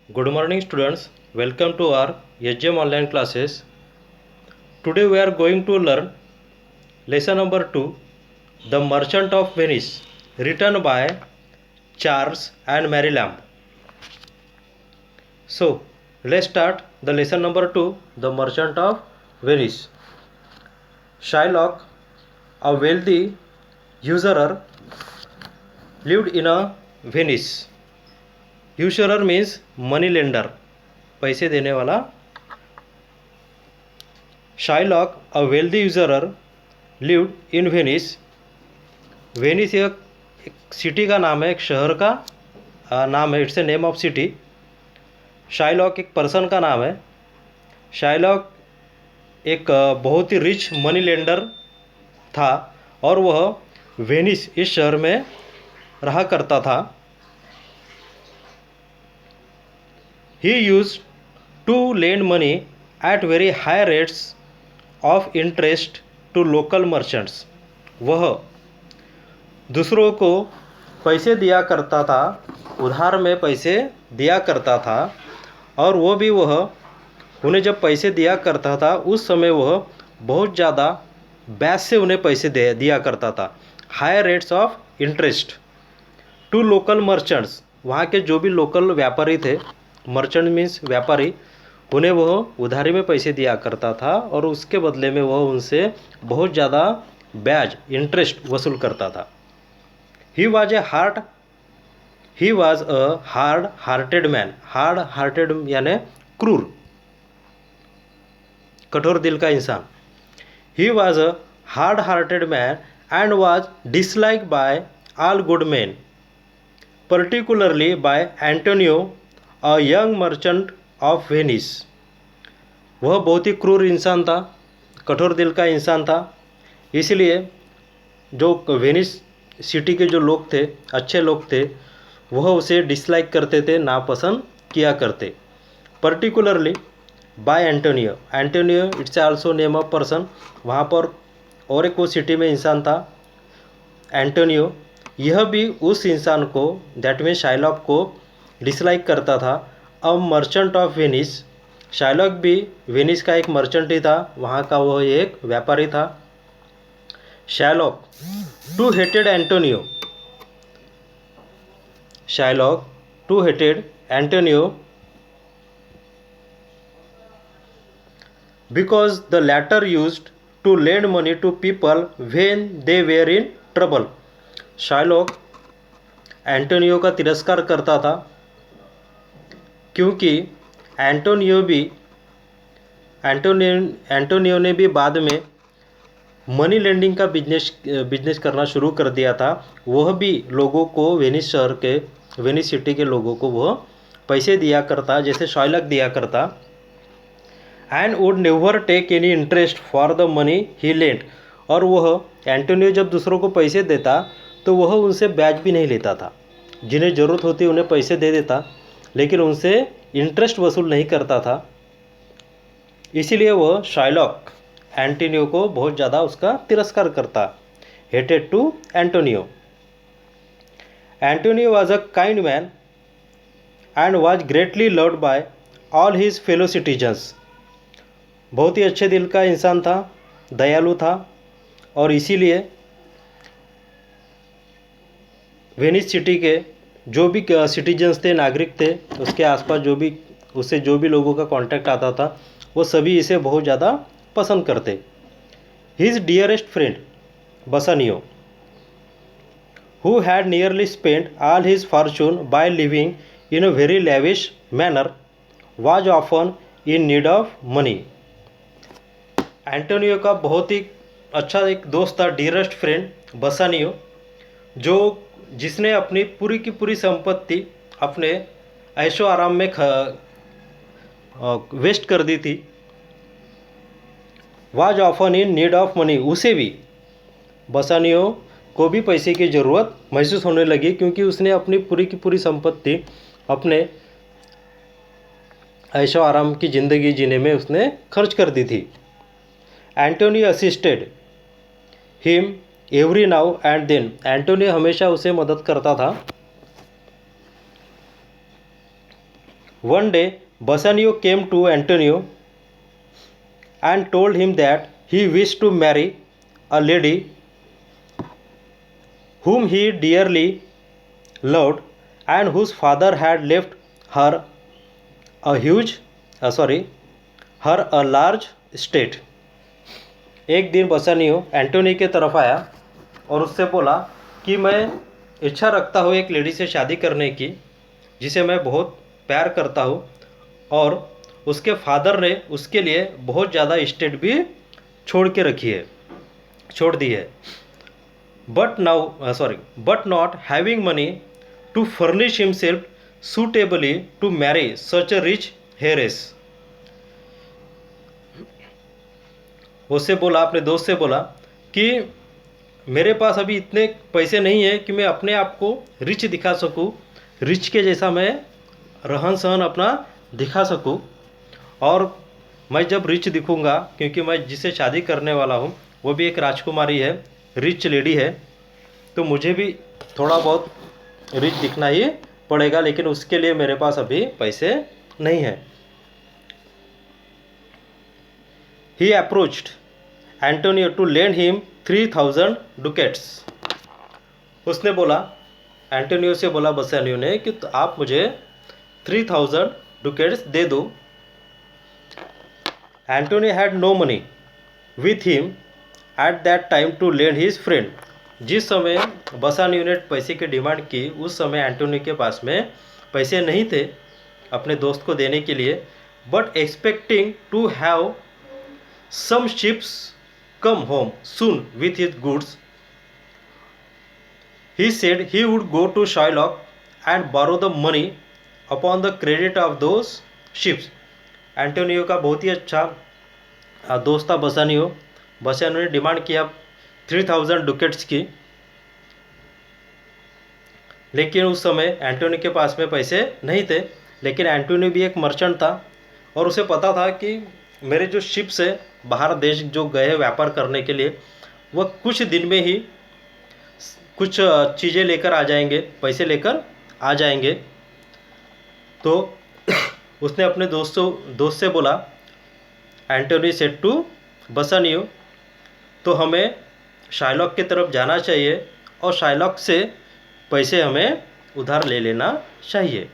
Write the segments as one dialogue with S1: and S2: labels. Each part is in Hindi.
S1: Good morning students, welcome to our HM online classes. Today we are going to learn lesson number 2, The Merchant of Venice, written by Charles and Mary Lamb. So let's start the lesson number 2, The Merchant of Venice. Shylock, a wealthy usurer, lived in a Venice. Usurer means money lender, पैसे देने वाला. Shylock, a wealthy usurer, lived in Venice. Venice एक सिटी का नाम है, एक शहर का नाम है. It's a name of city. Shylock एक पर्सन का नाम है. शाइलॉक एक बहुत ही रिच मनी लेंडर था और वह वेनिस इस शहर में रहा करता था. He used to lend money at very high rates of interest to local merchants. वह दूसरों को पैसे दिया करता था, उधार में पैसे दिया करता था, और वो भी वह उन्हें जब पैसे दिया करता था उस समय वह बहुत ज़्यादा ब्याज से उन्हें पैसे दिया करता था. High rates of interest to local merchants, वहाँ के जो भी लोकल व्यापारी थे, मर्चेंट मीन्स व्यापारी, उन्हें वह उधारी में पैसे दिया करता था और उसके बदले में वह उनसे बहुत ज़्यादा ब्याज इंटरेस्ट वसूल करता था. He was a hard hearted man. Hard hearted यानी क्रूर, कठोर दिल का इंसान. He was a hard hearted man and was dislike by all good man, particularly by Antonio, a young merchant of Venice. वह बहुत ही क्रूर इंसान था, कठोर दिल का इंसान था. इसलिए जो वेनिस सिटी के जो लोग थे, अच्छे लोग थे, वह उसे डिसलाइक करते थे, नापसंद किया करते. Particularly by Antonio. Antonio it's also name of person. वहाँ पर और एक वो सिटी में इंसान था एंटोनियो. यह भी उस इंसान को, दैट मीन्स शाइलॉक को, डिसलाइक करता था. A merchant of Venice. Shylock भी वेनिस का एक मर्चेंट ही था, वहाँ का वह एक व्यापारी था. Shylock to hated Antonio. Shylock to hated Antonio because the latter used to lend money to people when they were in trouble. Shylock Antonio का तिरस्कार करता था क्योंकि एंटोनियो ने भी बाद में मनी लेंडिंग का बिजनेस करना शुरू कर दिया था. वह भी लोगों को, वेनिस सिटी के लोगों को वह पैसे दिया करता जैसे शाइलॉक दिया करता. And would never take any interest for the money he lent. और वह एंटोनियो जब दूसरों को पैसे देता तो वह उनसे ब्याज भी नहीं लेता था. जिन्हें ज़रूरत होती उन्हें पैसे दे देता, लेकिन उनसे इंटरेस्ट वसूल नहीं करता था. इसीलिए वह शाइलॉक एंटोनियो को बहुत ज़्यादा उसका तिरस्कार करता. Hated to Antonio. Antonio was a kind man and was greatly loved by all his fellow citizens. बहुत ही अच्छे दिल का इंसान था, दयालु था, और इसीलिए वेनिस सिटी के जो भी सिटीजन्स थे, नागरिक थे, उसके आसपास जो भी लोगों का कांटेक्ट आता था, वो सभी इसे बहुत ज़्यादा पसंद करते. His dearest friend Bassanio, who had nearly spent all his fortune by living in a very lavish manner, was often in need of money. Antonio का बहुत ही अच्छा एक दोस्त था, डियरेस्ट फ्रेंड बसानियो, जिसने अपनी पूरी की पूरी संपत्ति अपने ऐशो आराम में वेस्ट कर दी थी. Was often in need of money. उसे भी, बसानियो को भी पैसे की ज़रूरत महसूस होने लगी क्योंकि उसने अपनी पूरी की पूरी संपत्ति अपने ऐशो आराम की ज़िंदगी जीने में उसने खर्च कर दी थी. Antonio assisted him every now and then. Antonio हमेशा उसे मदद करता था. One day, Bassanio came to Antonio and told him that he wished to marry a lady whom he dearly loved and whose father had left her a huge her a large estate. एक दिन बसानियो एंटोनी के तरफ आया और उससे बोला कि मैं इच्छा रखता हूँ एक लेडी से शादी करने की जिसे मैं बहुत प्यार करता हूँ और उसके फादर ने उसके लिए बहुत ज़्यादा इस्टेट भी छोड़ दी है but not having money to furnish himself suitably to marry such a rich heiress. उससे बोला, अपने दोस्त से बोला कि मेरे पास अभी इतने पैसे नहीं है कि मैं अपने आप को रिच दिखा सकूं, रिच के जैसा मैं रहन सहन अपना दिखा सकूं, और मैं जब रिच दिखूंगा, क्योंकि मैं जिसे शादी करने वाला हूं वो भी एक राजकुमारी है, रिच लेडी है, तो मुझे भी थोड़ा बहुत रिच दिखना ही पड़ेगा, लेकिन उसके लिए मेरे पास अभी पैसे नहीं हैं. He approached Antonio to lend him 3,000 ducats. उसने बोला, एंटोनियो से बोला बसानियो ने कि तो आप मुझे 3,000 ducats दे दो. Antonio had no money with him at that time to lend his friend. जिस समय बसानियो ने पैसे की डिमांड की उस समय एंटोनियो के पास में पैसे नहीं थे अपने दोस्त को देने के लिए, but expecting to have some ships come home soon with his goods, he said he would go to Shylock and borrow the money upon the credit of those ships. Antonio का बहुत ही अच्छा दोस्त था बसानियो ने डिमांड किया 3,000 डुकेट्स की, लेकिन उस समय एंटोनियो के पास में पैसे नहीं थे. लेकिन एंटोनियो भी एक मर्चेंट था और उसे पता था कि मेरे जो शिप्स है बाहर देश जो गए व्यापार करने के लिए, वह कुछ दिन में ही कुछ चीज़ें लेकर आ जाएंगे, पैसे लेकर आ जाएंगे. तो उसने अपने दोस्त से बोला, एंटोनी सेड टू बसानियो, तो हमें शाइलॉक की तरफ जाना चाहिए और शाइलॉक से पैसे हमें उधार ले लेना चाहिए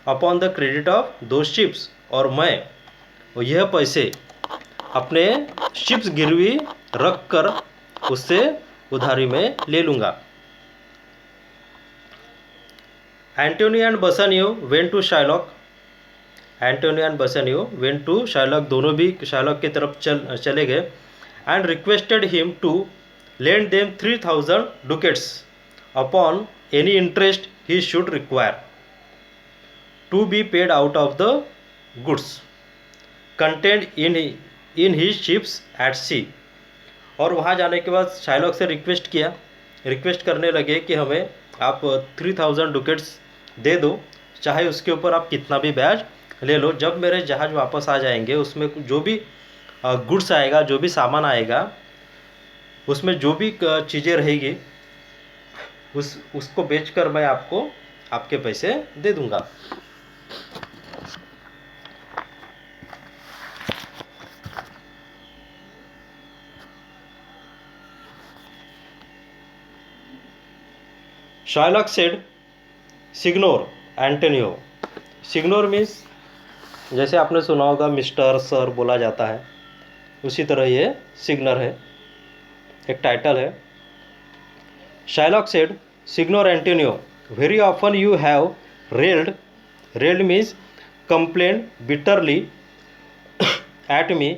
S1: अपॉन द क्रेडिट ऑफ दो शिप्स, और मैं यह पैसे अपने शिप्स गिरवी रख कर उससे उधारी में ले लूँगा. Antonio and Bassanio went to Shylock. Antonio and Bassanio went to Shylock, दोनों भी शाइलॉक की तरफ चले गए and requested him to lend them 3,000 ducats upon any interest he should require to be paid out of the goods content in he ships at sea. और वहाँ जाने के बाद शाइलॉक से रिक्वेस्ट करने लगे कि हमें आप 3,000 डुकेट्स दे दो, चाहे उसके ऊपर आप कितना भी ब्याज ले लो. जब मेरे जहाज़ वापस आ जाएंगे उसमें जो भी गुड्स आएगा, जो भी सामान आएगा, उसमें जो भी चीज़ें रहेगी उसको बेचकर मैं आपको आपके पैसे दे दूँगा. Shylock said, "Signor Antonio." Signor means जैसे आपने सुना होगा मिस्टर सर बोला जाता है, उसी तरह ये सिग्नर है, एक टाइटल है. Shylock said, "Signor Antonio, very often you have railed means complained bitterly at me,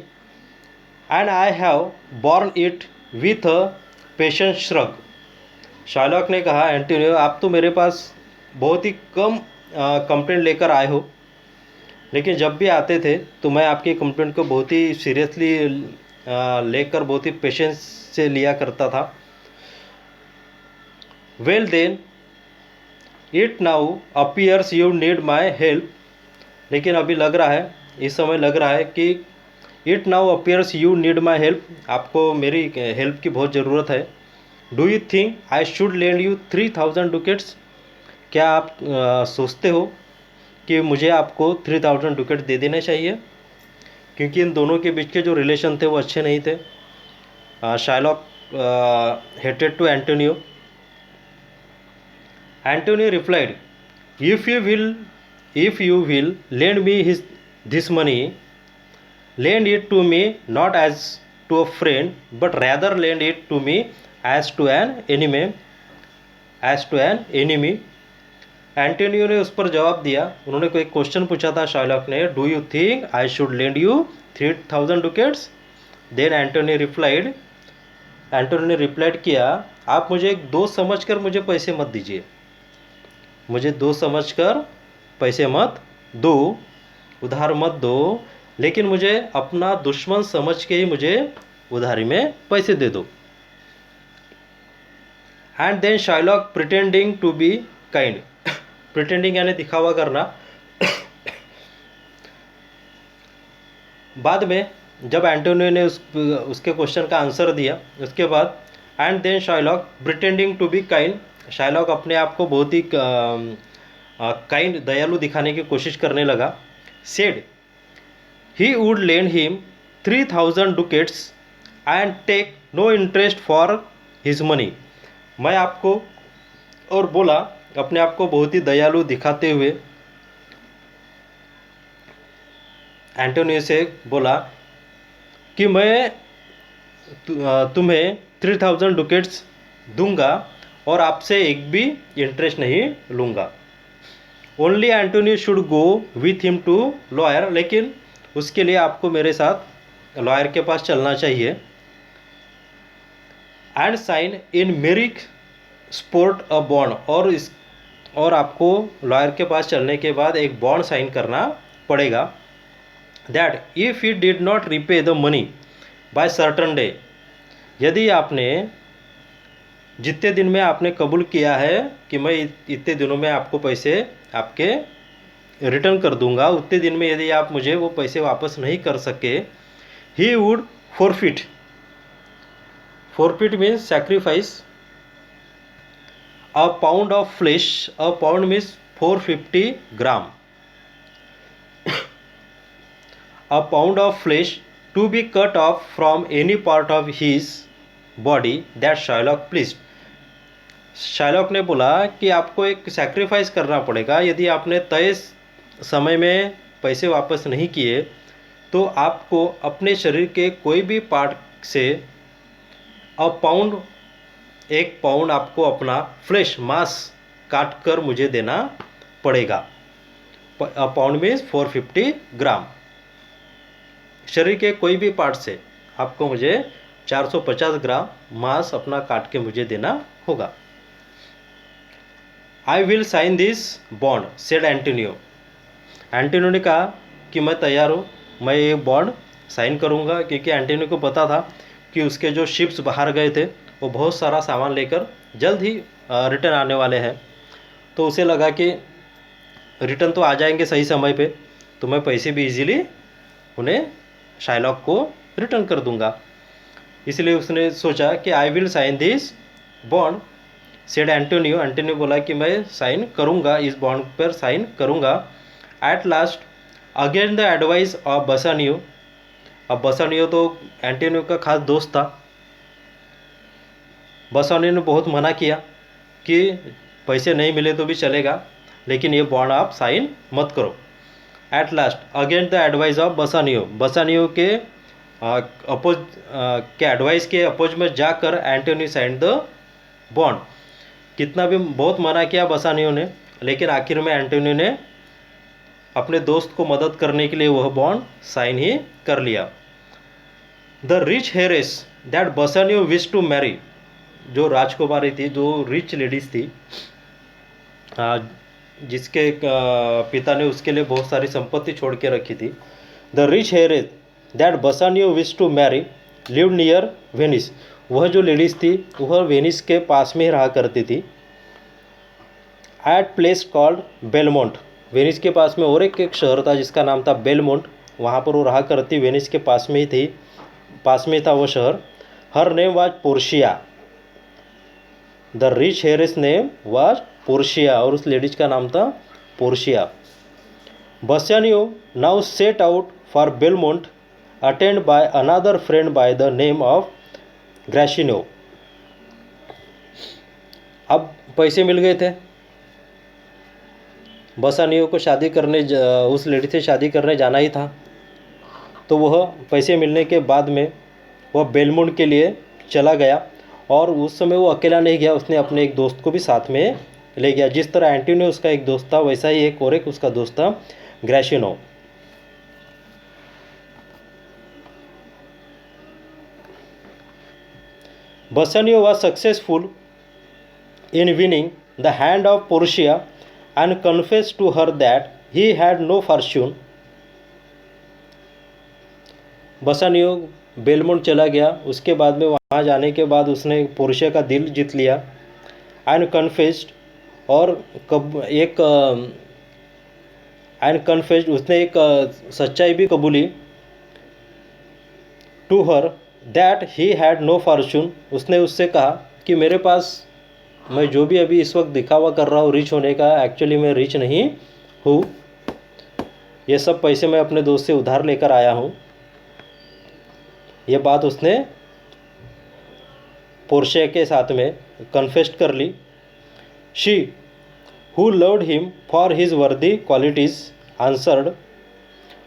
S1: and I have borne it with a patient shrug." Shylock ने कहा, एंटोनियो आप तो मेरे पास बहुत ही कम कंप्लेंट लेकर आए हो, लेकिन जब भी आते थे तो मैं आपकी कंप्लेंट को बहुत ही सीरियसली लेकर बहुत ही पेशेंस से लिया करता था. Well then it now appears you need my help. लेकिन अभी लग रहा है, इस समय लग रहा है कि it now appears you need my help, आपको मेरी हेल्प की बहुत ज़रूरत है. Do you think I should lend you 3,000 डुकेट्स. क्या आप सोचते हो कि मुझे आपको 3000 डुकेट दे देने चाहिए, क्योंकि इन दोनों के बीच के जो रिलेशन थे वो अच्छे नहीं थे. Shylock hated to Antonio. Antonio replied, if you will lend me this money, lend it to me not as to a friend, but rather lend it to me as to an enemy. Antonio ने उस पर जवाब दिया. उन्होंने कोई क्वेश्चन पूछा था शाइलॉक ने, do you think I should lend you 3000 ducats. Then Antonio ने रिप्लाइड किया, आप मुझे एक दोस्त समझकर मुझे पैसे मत दीजिए, मुझे दोस्त समझकर पैसे मत दो, उधार मत दो, लेकिन मुझे अपना दुश्मन समझ के ही मुझे उधारी में पैसे दे दो. And then Shylock pretending to be kind. Pretending यानी दिखावा करना. बाद में जब एंटोनियो ने उसके क्वेश्चन का आंसर दिया, उसके बाद and then Shylock pretending to be kind. Shylock अपने आप को बहुत ही काइंड, दयालु दिखाने की कोशिश करने लगा. Said he would lend him 3000 ducats and take no interest for his money. मैं आपको, और बोला अपने आप को बहुत ही दयालु दिखाते हुए एंटोनियो से बोला कि मैं तुम्हें 3000 डुकेट्स दूंगा और आपसे एक भी इंटरेस्ट नहीं लूँगा. Only Antonio should go with him to lawyer. लेकिन उसके लिए आपको मेरे साथ लॉयर के पास चलना चाहिए. And sign in merry sport a bond. और आपको लॉयर के पास चलने के बाद एक बॉन्ड साइन करना पड़ेगा. That if he did not repay the money by certain day. यदि आपने जितने दिन में आपने कबूल किया है कि मैं इतने दिनों में आपको पैसे आपके रिटर्न कर दूंगा, उतने दिन में यदि आप मुझे वो पैसे वापस नहीं कर सके, he would forfeit. Forfeit means sacrifice a pound of flesh. A pound means 450 gram. A pound of flesh to be cut off from any part of his body that Shylock pleased. Shylock ने बोला कि आपको एक सैक्रिफाइस करना पड़ेगा. यदि आपने तय समय में पैसे वापस नहीं किए तो आपको अपने शरीर के कोई भी पार्ट से एक पाउंड आपको अपना फ्लेश मांस काट कर मुझे देना पड़ेगा. अ पाउंड मीन्स 450 ग्राम. शरीर के कोई भी पार्ट से आपको मुझे 450 ग्राम मांस अपना काट के मुझे देना होगा. I will sign this bond said Antonio. Antonio ने कहा कि मैं तैयार हूँ, मैं ये बॉन्ड साइन करूँगा, क्योंकि एंटोनियो को पता था कि उसके जो शिप्स बाहर गए थे वो बहुत सारा सामान लेकर जल्द ही रिटर्न आने वाले हैं. तो उसे लगा कि रिटर्न तो आ जाएंगे सही समय पे, तो मैं पैसे भी इजीली उन्हें शाइलॉक को रिटर्न कर दूंगा. इसलिए उसने सोचा कि I will sign this bond said Antonio. Antonio बोला कि मैं साइन करूंगा, इस बॉन्ड पर साइन करूंगा. At last against the advice of Bassanio. अब बसानियो तो एंटोनियो का खास दोस्त था. बसानियो ने बहुत मना किया कि पैसे नहीं मिले तो भी चलेगा, लेकिन ये बॉन्ड आप साइन मत करो. At last against the advice of Bassanio. Bassanio के एडवाइस के अपोज में जाकर एंटोनियो साइन द बॉन्ड. कितना भी बहुत मना किया बसानियो ने, लेकिन आखिर में एंटोनियो ने अपने दोस्त को मदद करने के लिए वह बॉन्ड साइन ही कर लिया. The rich heiress that Bassanio wish to marry. जो राजकुमारी थी, जो रिच लेडीज थी, जिसके पिता ने उसके लिए बहुत सारी संपत्ति छोड़ के रखी थी. The rich heiress that Bassanio wish to marry live near Venice. वह जो लेडीज़ थी वह वेनिस के पास में ही रहा करती थी. At place called Belmont. Venice के पास में और एक शहर था जिसका नाम था बेलमोंट. वहाँ पर वो रहा करती, वेनिस के पास में ही थी, पास में था वो शहर. Her name was Portia. The rich Heres name was Portia. और उस लेडीज का नाम था Portia. Bassanio now set out for Belmont, attended by another friend by the name of Gracchino. अब पैसे मिल गए थे, बसानियो को शादी करने उस लड़की से शादी करने जाना ही था। तो वह पैसे मिलने के बाद में वह बेलमुंड के लिए चला गया, और उस समय वो अकेला नहीं गया, उसने अपने एक दोस्त को भी साथ में ले गया। जिस तरह एंटोनियो उसका एक दोस्त था, वैसा ही एक और एक उसका दोस्त था ग्रैशिनो। Bassanio was successful in winning the hand of Portia and confessed to her that he had no fortune. Bassanio Belmont चला गया, उसके बाद में वहाँ जाने के बाद उसने पोर्शिया का दिल जीत लिया। एंड कन्फेस्ड, और उसने एक सच्चाई भी कबूली। To her that he had no fortune, उसने उससे कहा कि मेरे पास, मैं जो भी अभी इस वक्त दिखावा कर रहा हूँ रिच होने का, एक्चुअली मैं रिच नहीं हूँ, ये सब पैसे मैं अपने दोस्त से उधार लेकर आया हूँ। ये बात उसने पोर्शिया के साथ में कन्फेस्ट कर ली। She who loved him for his worthy qualities answered,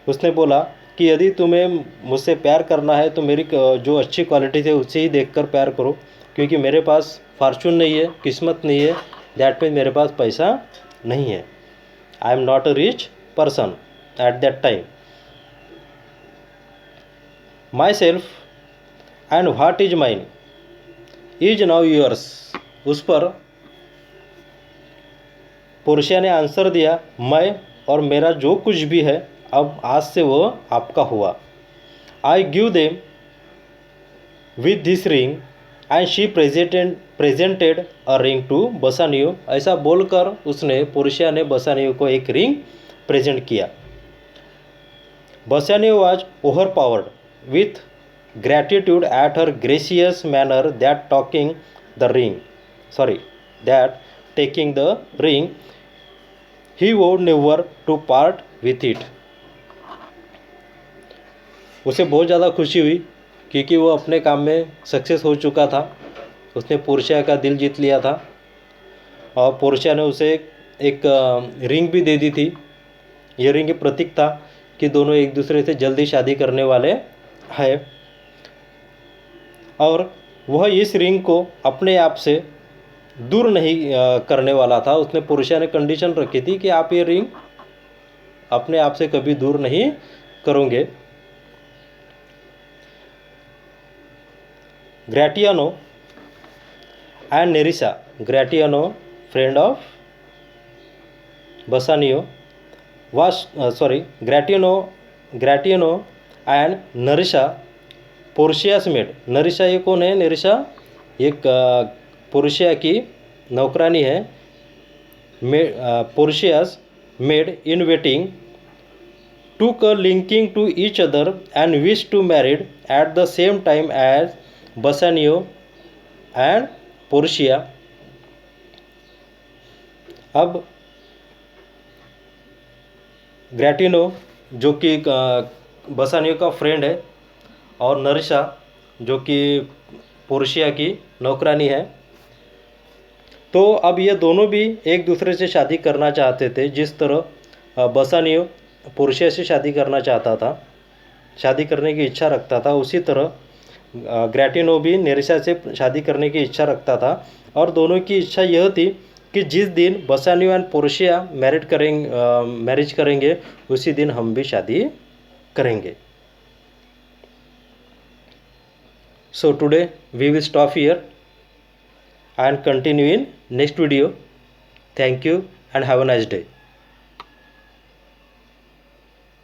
S1: उसने बोला कि यदि तुम्हें मुझसे प्यार करना है तो मेरी जो अच्छी क्वालिटी है उससे ही देखकर प्यार करो, क्योंकि मेरे पास फॉर्चून नहीं है, किस्मत नहीं है, दैट मीन मेरे पास पैसा नहीं है। I am not a rich person at that time. My self and what is mine is now yours, उस पर पोर्शिया ने आंसर दिया, मैं और मेरा जो कुछ भी है अब आज से वो आपका हुआ। I give them with this ring and she presented a ring to Bassanio, ऐसा बोलकर उसने पोर्शिया ने बसानियो को एक रिंग प्रेजेंट किया। Bassanio was overpowered with gratitude at her gracious manner that taking the ring he vowed never to part with it. उसे बहुत ज़्यादा खुशी हुई क्योंकि वो अपने काम में सक्सेस हो चुका था, उसने पोर्शिया का दिल जीत लिया था, और पोर्शिया ने उसे एक रिंग भी दे दी थी। ये रिंग प्रतीक था कि दोनों एक दूसरे से जल्दी शादी करने वाले हैं, और वह इस रिंग को अपने आप से दूर नहीं करने वाला था। उसने पोर्शिया ने कंडीशन रखी थी कि आप ये रिंग अपने आप से कभी दूर नहीं करोगे। Gratiano and Nerissa, Gratiano friend of Bassanio Gratiano and Nerissa Portia's maid. Nerissa ये कौन है? नरिशा एक पोर्शिया की नौकरानी है। Portia's maid in waiting took a linking to each other and wished to married at the same time as Bassanio and Portia. अब ग्रैटिनो जो कि बसानियो का फ्रेंड है, और नरिशा जो कि पोर्शिया की नौकरानी है, तो अब ये दोनों भी एक दूसरे से शादी करना चाहते थे। जिस तरह बसानियो पोर्शिया से शादी करना चाहता था, शादी करने की इच्छा रखता था, उसी तरह ग्रैटिनो भी नेरिसा से शादी करने की इच्छा रखता था। और दोनों की इच्छा यह थी कि जिस दिन बसानियो एंड पोर्शिया मैरिज करेंगे उसी दिन हम भी शादी करेंगे। So today we will stop here and continue in next video. Thank you and have a nice day.